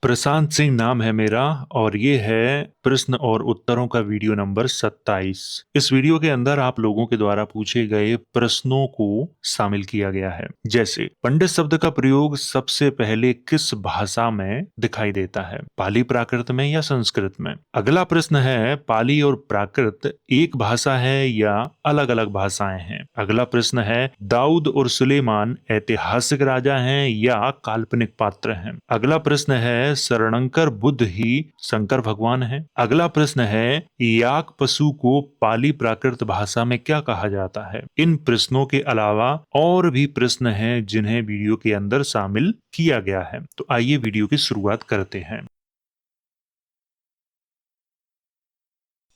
प्रशांत सिंह नाम है मेरा और ये है प्रश्न और उत्तरों का वीडियो नंबर 27। इस वीडियो के अंदर आप लोगों के द्वारा पूछे गए प्रश्नों को शामिल किया गया है। जैसे पंडित शब्द का प्रयोग सबसे पहले किस भाषा में दिखाई देता है, पाली, प्राकृत में या संस्कृत में। अगला प्रश्न है पाली और प्राकृत एक भाषा है या अलग अलग भाषाएं हैं। अगला प्रश्न है दाऊद और सुलेमान ऐतिहासिक राजा हैं या काल्पनिक पात्र हैं। अगला प्रश्न है शरणंकर बुद्ध ही शंकर भगवान है। अगला प्रश्न है याक पशु को पाली प्राकृत भाषा में क्या कहा जाता है। इन प्रश्नों के अलावा और भी प्रश्न हैं जिन्हें वीडियो के अंदर शामिल किया गया है। तो आइए वीडियो की शुरुआत करते हैं।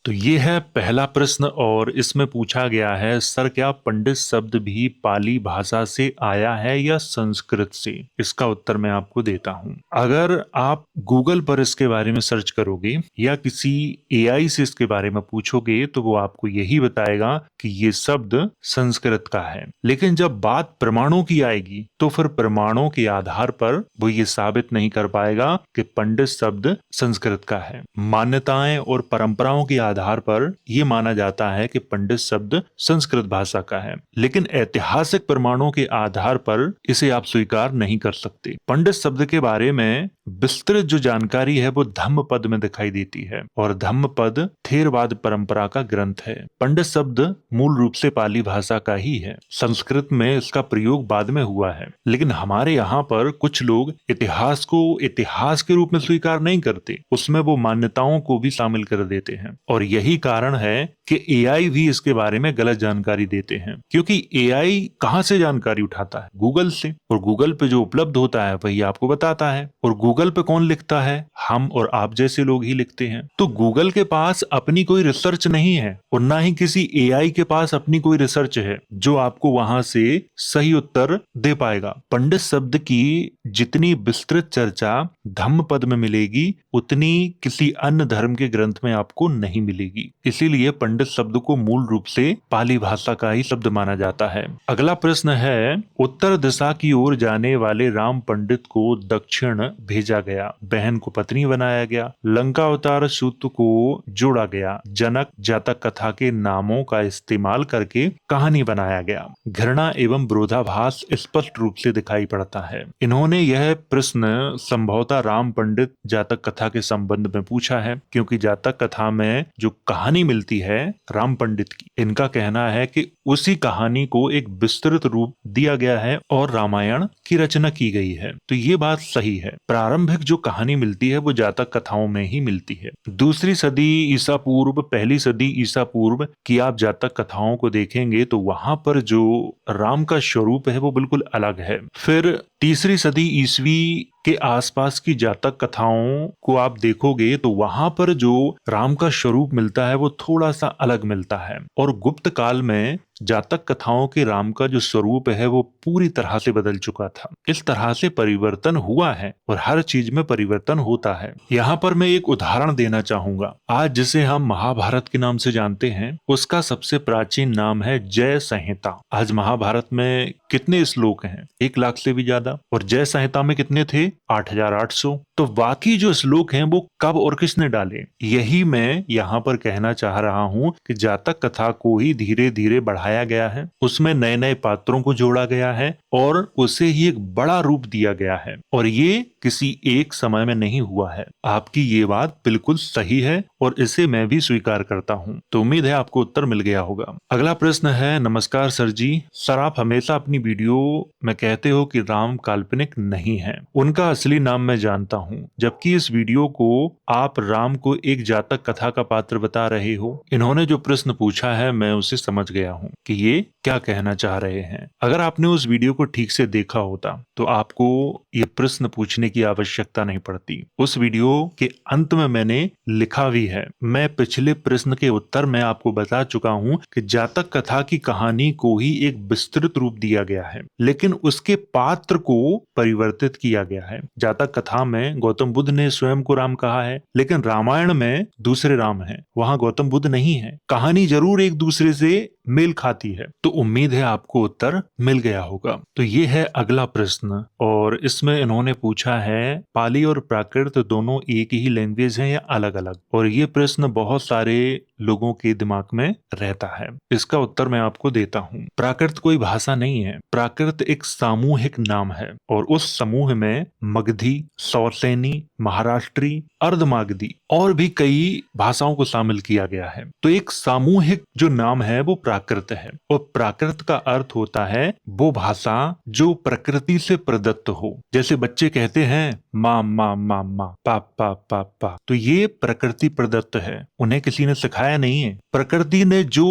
तो ये है पहला प्रश्न और इसमें पूछा गया है सर क्या पंडित शब्द भी पाली भाषा से आया है या संस्कृत से। इसका उत्तर मैं आपको देता हूं। अगर आप गूगल पर इसके बारे में सर्च करोगे या किसी एआई से इसके बारे में पूछोगे तो वो आपको यही बताएगा कि ये शब्द संस्कृत का है। लेकिन जब बात प्रमाणों की आएगी तो फिर प्रमाणों के आधार पर वो ये साबित नहीं कर पाएगा कि पंडित शब्द संस्कृत का है। मान्यताएं और परंपराओं के आधार पर यह माना जाता है कि पंडित शब्द संस्कृत भाषा का है, लेकिन ऐतिहासिक प्रमाणों के आधार पर इसे आप स्वीकार नहीं कर सकते। पंडित शब्द के बारे में विस्तृत जो जानकारी है वो धम्मपद में दिखाई देती है और धम्मपद थेरवाद परंपरा का ग्रंथ है। पंडित शब्द मूल रूप से पाली भाषा का ही है। संस्कृत में इसका प्रयोग बाद में हुआ है, लेकिन हमारे यहाँ पर कुछ लोग इतिहास को इतिहास के रूप में स्वीकार नहीं करते, उसमें वो मान्यताओं को भी शामिल कर देते हैं। और यही कारण है कि एआई भी इसके बारे में गलत जानकारी देते हैं, क्योंकि एआई कहां से जानकारी उठाता है? गूगल से, और गूगल पे जो उपलब्ध होता है वही आपको बताता है। और गूगल पे कौन लिखता है? हम और आप जैसे लोग ही लिखते हैं। तो गूगल के पास अपनी कोई रिसर्च नहीं है और ना ही किसी एआई के पास अपनी कोई रिसर्च है जो आपको वहां से सही उत्तर दे पाएगा। पंडित शब्द की जितनी विस्तृत चर्चा धम्मपद में मिलेगी उतनी किसी अन्य धर्म के ग्रंथ में आपको नहीं मिलेगी। इसीलिए पंडित शब्द को मूल रूप से पाली भाषा का ही शब्द माना जाता है। अगला प्रश्न है उत्तर दिशा की ओर जाने वाले राम पंडित को दक्षिण भेजा गया, बहन को पत्नी बनाया गया, लंका अवतार सूत को जोड़ा गया, जनक जातक कथा के नामों का इस्तेमाल करके कहानी बनाया गया। घृणा एवं विरोधाभास स्पष्ट रूप से दिखाई पड़ता है। इन्होंने यह प्रश्न संभवतः राम पंडित जातक कथा के संबंध में पूछा है, क्योंकि जातक कथा में जो कहानी मिलती है राम पंडित की, इनका कहना है कि उसी कहानी को एक विस्तृत रूप दिया गया है और रामायण की रचना की गई है। तो ये बात सही है। प्रारंभिक जो कहानी मिलती है वो जातक कथाओं में ही मिलती है। दूसरी सदी ईसा पूर्व, पहली सदी ईसा पूर्व की आप जातक कथाओं को देखेंगे तो वहां पर जो राम का स्वरूप है वो बिल्कुल अलग है। फिर तीसरी सदी ईसवी के आसपास की जातक कथाओं को आप देखोगे तो वहां पर जो राम का स्वरूप मिलता है वो थोड़ा सा अलग मिलता है। और गुप्त काल में जातक कथाओं के राम का जो स्वरूप है वो पूरी तरह से बदल चुका था। इस तरह से परिवर्तन हुआ है और हर चीज में परिवर्तन होता है। यहाँ पर मैं एक उदाहरण देना चाहूंगा। आज जिसे हम महाभारत के नाम से जानते हैं उसका सबसे प्राचीन नाम है जय संहिता। आज महाभारत में कितने श्लोक हैं? 1 लाख से भी ज्यादा। और जय संहिता में कितने थे? 8,800। तो बाकी जो श्लोक हैं वो कब और किसने डाले? यही मैं यहाँ पर कहना चाह रहा हूँ कि जातक कथा को ही धीरे धीरे बढ़ाया गया है, उसमें नए नए पात्रों को जोड़ा गया है और उसे ही एक बड़ा रूप दिया गया है। और ये किसी एक समय में नहीं हुआ है। आपकी ये बात बिल्कुल सही है और इसे मैं भी स्वीकार करता हूँ। तो उम्मीद है आपको उत्तर मिल गया होगा। अगला प्रश्न है नमस्कार सर जी, सर आप हमेशा अपनी वीडियो में कहते हो कि राम काल्पनिक नहीं है, उनका असली नाम मैं जानता हूँ, जबकि इस वीडियो को आप राम को एक जातक कथा का पात्र बता रहे हो। इन्होंने जो प्रश्न पूछा है मैं उसे समझ गया हूँ कि ये क्या कहना चाह रहे हैं। अगर आपने उस वीडियो को ठीक से देखा होता तो आपको ये प्रश्न पूछने की आवश्यकता नहीं पड़ती। उस वीडियो के अंत में मैंने लिखा भी है। मैं पिछले प्रश्न के उत्तर में आपको बता चुका हूँ कि जातक कथा की कहानी को ही एक विस्तृत रूप दिया गया है, लेकिन उसके पात्र को परिवर्तित किया गया है। जातक कथा में गौतम बुद्ध ने स्वयं को राम कहा है, लेकिन रामायण में दूसरे राम हैं, वहां गौतम बुद्ध नहीं है। कहानी जरूर एक दूसरे से मेल खाती है? तो उम्मीद है आपको उत्तर मिल गया होगा। तो ये है अगला प्रश्न और इसमें इन्होंने पूछा है पाली और प्राकृत दोनों एक ही लैंग्वेज है या अलग अलग? और ये प्रश्न बहुत सारे लोगों के दिमाग में रहता है। इसका उत्तर मैं आपको देता हूँ। प्राकृत कोई भाषा नहीं है। प्राकृत एक सामूहिक नाम है और उस समूह में मगधी, सौसैनी, महाराष्ट्री, अर्धमागधी और भी कई भाषाओं को शामिल किया गया है। तो एक सामूहिक जो नाम है वो प्राकृत है और प्राकृत का अर्थ होता है वो भाषा जो प्रकृति से प्रदत्त हो। जैसे बच्चे कहते हैं माँ माँ माँ माँ, पा पा पा पा, तो ये प्रकृति प्रदत्त है, उन्हें किसी ने सिखाया नहीं है। प्रकृति ने जो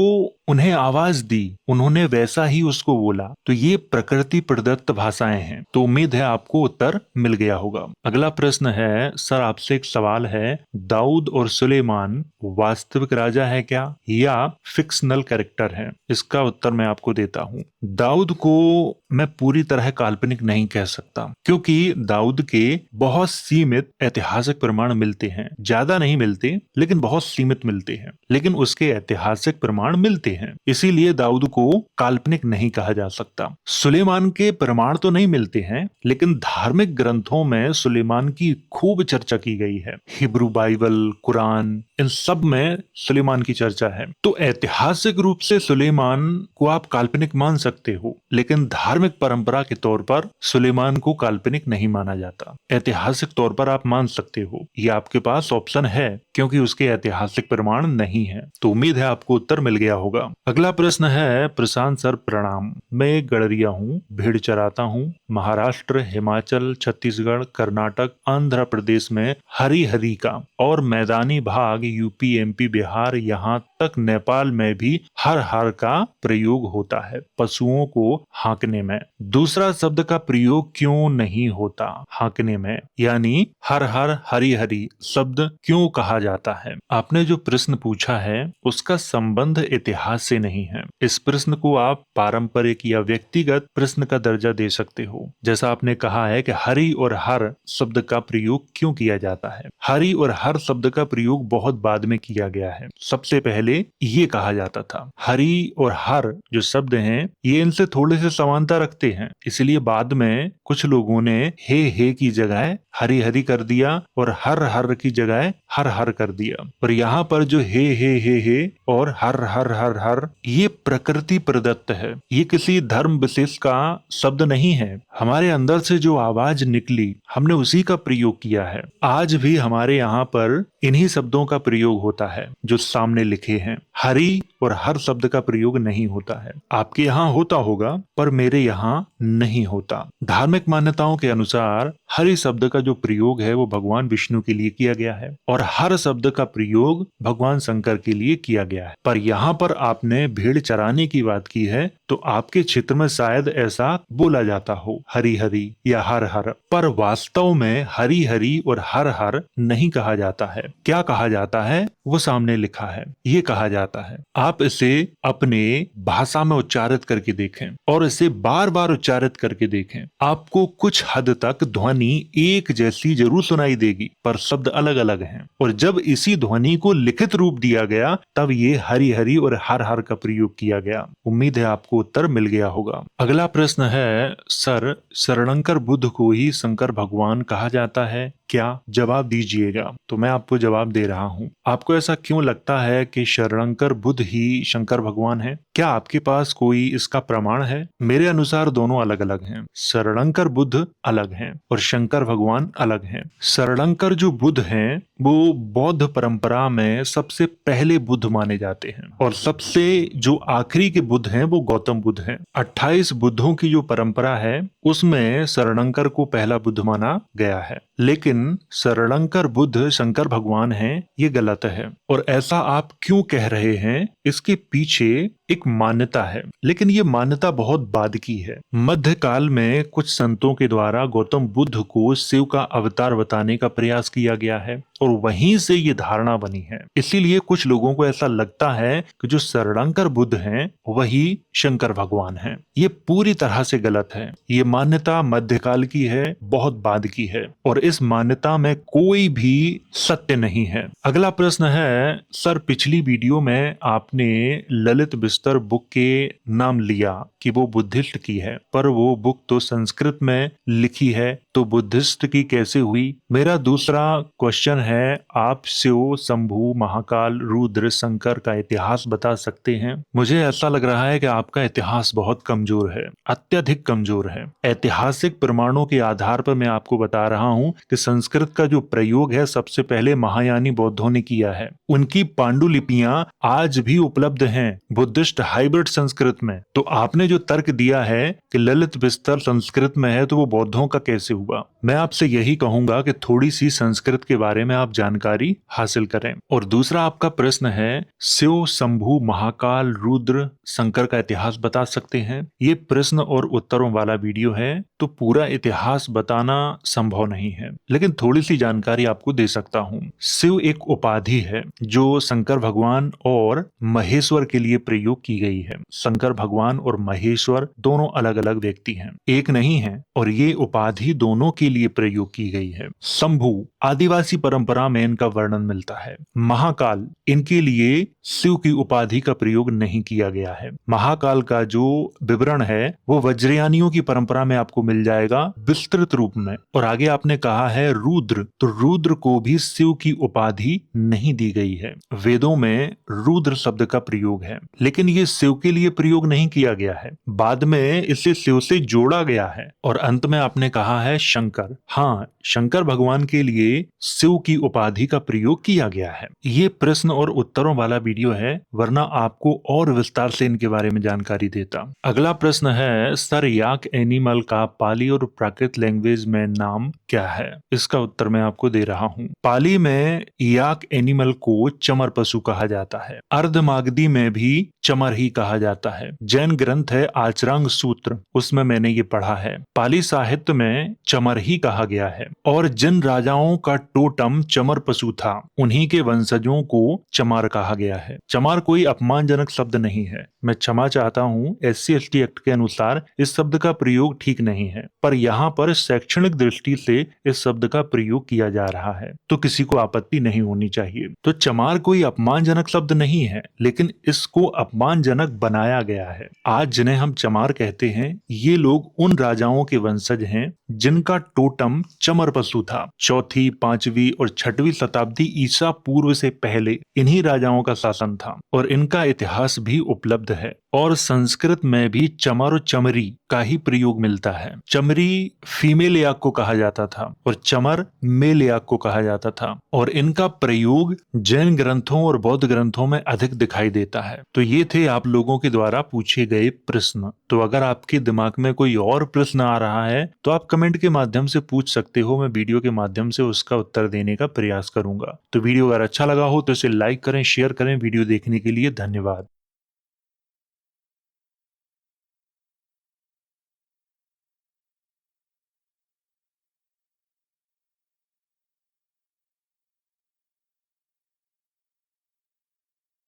उन्हें आवाज दी उन्होंने वैसा ही उसको बोला। तो ये प्रकृति प्रदत्त भाषाएं हैं। तो उम्मीद है आपको उत्तर मिल गया होगा। अगला प्रश्न है सर आपसे एक सवाल है, दाऊद और सुलेमान वास्तविक राजा है क्या या फिक्शनल कैरेक्टर है? इसका उत्तर मैं आपको देता हूँ। दाऊद को मैं पूरी तरह काल्पनिक नहीं कह सकता क्योंकि दाऊद के बहुत सीमित ऐतिहासिक प्रमाण मिलते हैं। ज्यादा नहीं मिलते लेकिन बहुत सीमित मिलते हैं, लेकिन उसके ऐतिहासिक प्रमाण मिलते हैं, इसीलिए दाऊद को काल्पनिक नहीं कहा जा सकता। सुलेमान के प्रमाण तो नहीं मिलते हैं लेकिन धार्मिक ग्रंथों में सुलेमान की खूब चर्चा की गई है। हिब्रू बाइबल, कुरान, इन सब में सुलेमान की चर्चा है। तो ऐतिहासिक रूप से सुलेमान को आप काल्पनिक मान सकते हो, लेकिन धार्मिक परंपरा के तौर पर सुलेमान को काल्पनिक नहीं माना जाता। ऐतिहासिक तौर पर आप मान सकते हो, ये आपके पास ऑप्शन है क्योंकि उसके ऐतिहासिक प्रमाण नहीं है। तो उम्मीद है आपको उत्तर मिल गया होगा। अगला प्रश्न है प्रशांत सर प्रणाम, मैं एक गड़रिया हूँ, भेड़ चराता हूँ। महाराष्ट्र, हिमाचल, छत्तीसगढ़, कर्नाटक, आंध्र प्रदेश में हरी हरी का और मैदानी भाग यूपी, एमपी, बिहार, यहाँ तक नेपाल में भी हर हर का प्रयोग होता है पशुओं को हाँकने में। दूसरा शब्द का प्रयोग क्यों नहीं होता हाँकने में, यानी हर हर, हरी हरी शब्द क्यों कहा जाता है? आपने जो प्रश्न पूछा है उसका संबंध इतिहास से नहीं है। इस प्रश्न को आप पारंपरिक या व्यक्तिगत प्रश्न का दर्जा दे सकते हो। जैसा आपने कहा है कि हरी और हर शब्द का प्रयोग क्यों किया जाता है। हरी और हर शब्द का प्रयोग बहुत बाद में किया गया है। सबसे पहले ये कहा जाता था। हरी और हर जो शब्द हैं ये इनसे थोड़े से समानता रखते हैं, इसलिए बाद में कुछ लोगों ने हे की जगह हरी हरी कर दिया और हर हर की जगह हर हर कर दिया। और यहाँ पर जो हे और हर हर हर हर ये प्रकृति प्रदत्त है, ये किसी धर्म विशेष का शब्द नहीं है। हमारे अंदर से जो आवाज निकली हमने उसी का प्रयोग किया है। आज भी हमारे यहाँ पर इन्हीं शब्दों का प्रयोग होता है जो सामने लिखे हैं। हरी और हर शब्द का प्रयोग नहीं होता है। आपके यहाँ होता होगा पर मेरे यहाँ नहीं होता। धार्मिक मान्यताओं के अनुसार हरि शब्द का जो प्रयोग है वो भगवान विष्णु के लिए किया गया है और हर शब्द का प्रयोग भगवान शंकर के लिए किया गया है। पर यहाँ पर आपने भेड़ चराने की बात की है तो आपके क्षेत्र में शायद ऐसा बोला जाता हो, हरी हरी या हर हर, पर वास्तव में हरी हरी और हर हर नहीं कहा जाता है। क्या कहा जाता है वो सामने लिखा है। ये कहा जाता है, आप इसे अपने भाषा में उच्चारित करके देखें और इसे बार बार उच्चारित करके देखें। आपको कुछ हद तक ध्वनि एक जैसी जरूर सुनाई देगी पर शब्द अलग अलग हैं। और जब इसी ध्वनि को लिखित रूप दिया गया तब ये हरी हरी और हर हर का प्रयोग किया गया। उम्मीद है आपको उत्तर मिल गया होगा। अगला प्रश्न है सर शरणंकर बुद्ध को ही शंकर भगवान कहा जाता है क्या? जवाब दीजिएगा। तो मैं आपको जवाब दे रहा हूँ। आपको ऐसा क्यों लगता है कि शरणंकर बुद्ध ही शंकर भगवान है? क्या आपके पास कोई इसका प्रमाण है? मेरे अनुसार दोनों अलग अलग हैं। शरणंकर बुद्ध अलग हैं और शंकर भगवान अलग हैं। शरणंकर जो बुद्ध हैं वो बौद्ध परंपरा में सबसे पहले बुद्ध माने जाते हैं और सबसे जो आखिरी के बुद्ध हैं वो गौतम बुद्ध हैं। 28 बुद्धों की जो परंपरा है उसमें शरणंकर को पहला बुद्ध माना गया है, लेकिन शरणंकर बुद्ध शंकर भगवान हैं ये गलत है। और ऐसा आप क्यों कह रहे हैं इसके पीछे एक मान्यता है, लेकिन ये मान्यता बहुत बाद की है। मध्यकाल में कुछ संतों के द्वारा गौतम बुद्ध को शिव का अवतार बताने का प्रयास किया गया है और वहीं से ये धारणा बनी है। इसीलिए कुछ लोगों को ऐसा लगता है कि जो शरणांकर बुद्ध हैं वही शंकर भगवान हैं। ये पूरी तरह से गलत है। ये मान्यता मध्यकाल की है, बहुत बाद की है, और इस मान्यता में कोई भी सत्य नहीं है। अगला प्रश्न है, सर पिछली वीडियो में आपने ललित बिस्तर बुक के नाम लिया कि वो बुद्धिस्ट की है, पर वो बुक तो संस्कृत में लिखी है, तो बुद्धिस्ट की कैसे हुई? मेरा दूसरा क्वेश्चन है, आप शिव, शंभु, महाकाल, रुद्र, शंकर का इतिहास बता सकते हैं? मुझे ऐसा लग रहा है कि आपका इतिहास बहुत कमजोर है, अत्यधिक कमजोर है। ऐतिहासिक प्रमाणों के आधार पर मैं आपको बता रहा हूं कि संस्कृत का जो प्रयोग है सबसे पहले महायानी बौद्धों ने किया है। उनकी पांडुलिपियां आज भी उपलब्ध हैं बुद्धिस्ट हाइब्रिड संस्कृत में। तो आपने जो तर्क दिया है कि ललित बिस्तर संस्कृत में है तो वो बौद्धों का कैसे हुआ? मैं आपसे यही कहूंगा कि थोड़ी सी संस्कृत के बारे में आप जानकारी हासिल करें। और दूसरा आपका प्रश्न है, शिव, शंभु, महाकाल, रुद्र, शंकर का इतिहास बता सकते हैं? ये प्रश्न और उत्तरों वाला वीडियो है, तो पूरा इतिहास बताना संभव नहीं है, लेकिन थोड़ी सी जानकारी आपको दे सकता हूँ। शिव एक उपाधि है जो शंकर भगवान और महेश्वर के लिए प्रयोग की गई है। शंकर भगवान और महेश्वर दोनों अलग अलग व्यक्ति हैं, एक नहीं है, और ये उपाधि दोनों के लिए प्रयोग की गई है। शंभु आदिवासी परंपरा में इनका वर्णन मिलता है। महाकाल, इनके लिए शिव की उपाधि का प्रयोग नहीं किया गया है। महाकाल का जो विवरण है वो वज्रयानियों की परंपरा में आपको मिल जाएगा विस्तृत रूप में। और आगे आपने कहा है रुद्र, तो रुद्र को भी शिव की उपाधि नहीं दी गई है। वेदों में रुद्र शब्द का प्रयोग है, लेकिन ये शिव के लिए प्रयोग नहीं किया गया है, बाद में इसे शिव से जोड़ा गया है। और अंत में आपने कहा है शंकर। हाँ, शंकर भगवान के लिए शिव की उपाधि का प्रयोग किया गया है। ये प्रश्न और उत्तरों वाला वीडियो है, वरना आपको और विस्तार से इनके बारे में जानकारी देता। अगला प्रश्न है, सर याक एनिमल का पाली और प्राकृत लैंग्वेज में नाम क्या है? इसका उत्तर मैं आपको दे रहा हूँ। पाली में याक एनिमल को चमर पशु कहा जाता है। अर्धमागधी में भी चमर ही कहा जाता है। जैन ग्रंथ है आचरांग सूत्र, उसमें मैंने ये पढ़ा है। पाली साहित्य में चमर ही कहा गया है। और जिन राजाओं का टोटम चमर पशु था उन्हीं के वंशजों को चमार कहा गया है। चमार कोई अपमानजनक शब्द नहीं है। मैं क्षमा चाहता हूँ, SC/ST एक्ट के अनुसार इस शब्द का प्रयोग ठीक नहीं है, पर यहाँ पर शैक्षणिक दृष्टि से इस शब्द का प्रयोग किया जा रहा है, तो किसी को आपत्ति नहीं होनी चाहिए। तो चमार कोई अपमानजनक शब्द नहीं है, लेकिन इसको अपमानजनक बनाया गया है। आज जिन्हें हम चमार कहते हैं, ये लोग उन राजाओं के वंशज हैं जिनका टोटम चमर पशु था। 4वीं, 5वीं और 6वीं शताब्दी ईसा पूर्व से पहले इन्हीं राजाओं का शासन था, और इनका इतिहास भी उपलब्ध है। और संस्कृत में भी चमर और चमरी का ही प्रयोग मिलता है। चमरी फीमेल याक को कहा जाता था और चमर मेल याक को कहा जाता था, और इनका प्रयोग जैन ग्रंथों और बौद्ध ग्रंथों में अधिक दिखाई देता है। तो ये थे आप लोगों के द्वारा पूछे गए प्रश्न। तो अगर आपके दिमाग में कोई और प्रश्न आ रहा है तो आप कमेंट के माध्यम से पूछ सकते हो, मैं वीडियो के माध्यम से उसका उत्तर देने का प्रयास करूंगा। तो वीडियो अगर अच्छा लगा हो तो इसे लाइक करें, शेयर करें। वीडियो देखने के लिए धन्यवाद।